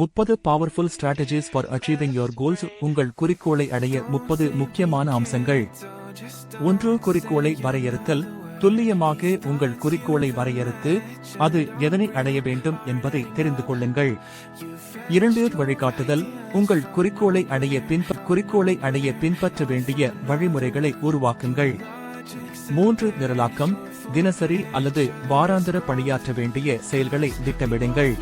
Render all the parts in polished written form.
30 powerful strategies for achieving your goals. உங்கள் குறிக்கோளை அடைய 30 முக்கியமான அம்சங்கள். 1. குறிக்கோளை வரையறுத்தல். துல்லியமாக உங்கள் குறிக்கோளை வரையறுத்து அது எதனை அடைய வேண்டும் என்பதை தெரிந்து கொள்ளுங்கள். 2. வழிகாட்டுதல். உங்கள் குறிக்கோளை அடைய பின்பற்ற வேண்டிய வழிமுறைகளை உருவாக்குங்கள். 3. நிரலாக்கம். தினசரி அல்லது வாராந்திர பணியாற்ற வேண்டிய செயல்களை திட்டமிடுங்கள்.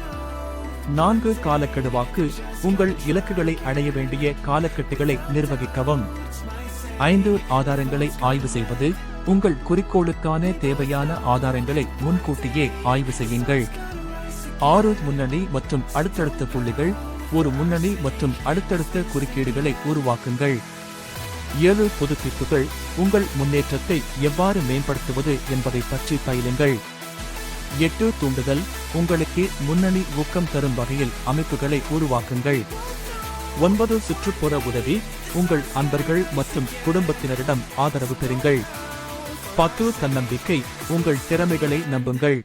4. காலக்கெடுவாக்கு. உங்கள் இலக்குகளை அடைய வேண்டிய காலக்கெட்டுகளை நிர்வகிக்கவும். 5. ஆதாரங்களை ஆய்வு செய்வது. உங்கள் குறிக்கோளுக்கான தேவையான ஆதாரங்களை முன்கூட்டியே ஆய்வு செய்யுங்கள். 6. முன்னணி மற்றும் அடுத்தடுத்த புள்ளிகள். ஒரு முன்னணி மற்றும் அடுத்தடுத்த குறுக்கீடுகளை உருவாக்குங்கள். 7. புதுப்பிப்புகள். உங்கள் முன்னேற்றத்தை எவ்வாறு மேம்படுத்துவது என்பதை பற்றி பயிலுங்கள். 8. தூண்டுதல். உங்களுக்கு முன்னணி ஊக்கம் தரும் வகையில் அமைப்புகளை உருவாக்குங்கள். 9. சுற்றுப்புற உதவி. உங்கள் அன்பர்கள் மற்றும் குடும்பத்தினரிடம் ஆதரவு பெறுங்கள். 10. தன்னம்பிக்கை. உங்கள் திறமைகளை நம்புங்கள்.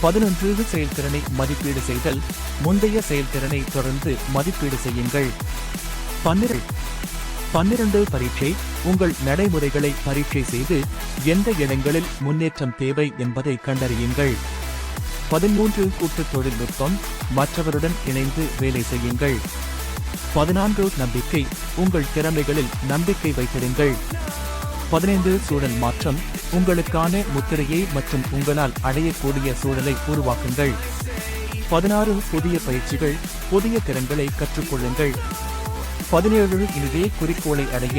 11. செயல்திறனை மதிப்பீடு செய்தல். முந்தைய செயல்திறனை தொடர்ந்து மதிப்பீடு செய்யுங்கள். 12. பரீட்சை. உங்கள் நடைமுறைகளை பரீட்சை செய்து எந்த இடங்களில் முன்னேற்றம் தேவை என்பதை கண்டறியுங்கள். 13. கூட்டு தொழில்நுட்பம். மற்றவருடன் இணைந்து வேலை செய்யுங்கள். 14. நம்பிக்கை. உங்கள் திறமைகளில் நம்பிக்கை வைத்திருங்கள். 15. சூழல் மாற்றம். உங்களுக்கான முத்திரையை மற்றும் உங்களால் அடையக்கூடிய சூழலை உருவாக்குங்கள். 16. புதிய பயிற்சிகள். புதிய திறன்களை கற்றுக்கொள்ளுங்கள். 17. இதுவே குறிக்கோளை அடைய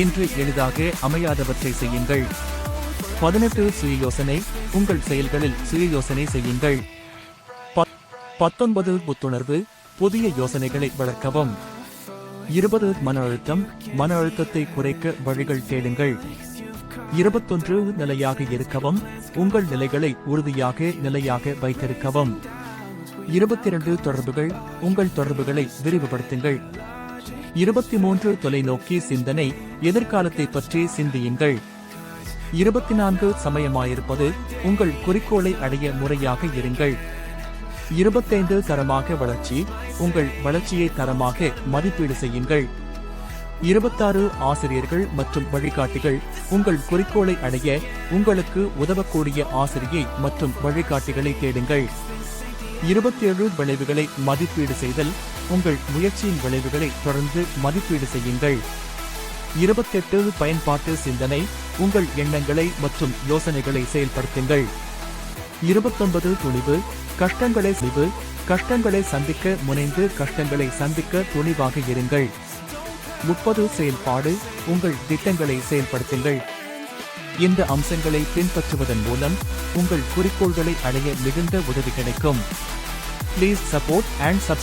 இன்று எளிதாக அமையாதவற்றை செய்யுங்கள். 18. சுய யோசனை. உங்கள் செயல்களில் சுய யோசனை செய்யுங்கள். 19. புத்துணர்வு. புதிய யோசனைகளை வளர்க்கவும். 20. மன அழுத்தம். மன அழுத்தத்தை குறைக்க வழிகள் தேடுங்கள். 21. நிலையாக இருக்கவும். உங்கள் நிலைகளை உறுதியாக நிலையாக வைத்திருக்கவும். 22. தொடர்புகள். உங்கள் தொடர்புகளை விரிவுபடுத்துங்கள். 23. தொலைநோக்கி சிந்தனை. எதிர்காலத்தை பற்றி சிந்தியுங்கள். 24. சமயமாயிருப்பது. உங்கள் குறிக்கோளை அடைய முறையாக இருங்கள். 25. தரமாக வளர்ச்சி. உங்கள் வளர்ச்சியை தரமாக மதிப்பீடு செய்யுங்கள். 26. ஆசிரியர்கள் மற்றும் வழிகாட்டிகள். உங்கள் குறிக்கோளை அடைய உங்களுக்கு உதவக்கூடிய ஆசிரியை மற்றும் வழிகாட்டிகளை தேடுங்கள். 27. விளைவுகளை மதிப்பீடு செய்தல். உங்கள் முயற்சியின் விளைவுகளை தொடர்ந்து மதிப்பீடு செய்யுங்கள். 28. பயன்பாட்டு சிந்தனை. உங்கள் எண்ணங்களை மற்றும் யோசனைகளை செயல்படுத்துங்கள். 29. துணிவு. கஷ்டங்களை சந்திக்க முனைந்து கஷ்டங்களை சந்திக்க துணிவாக இருங்கள். 30. செயல்பாடு. உங்கள் திட்டங்களை செயல்படுத்துங்கள். இந்த அம்சங்களை பின்பற்றுவதன் மூலம் உங்கள் குறிக்கோள்களை அடைய மிகுந்த உதவி கிடைக்கும். Please support and subscribe.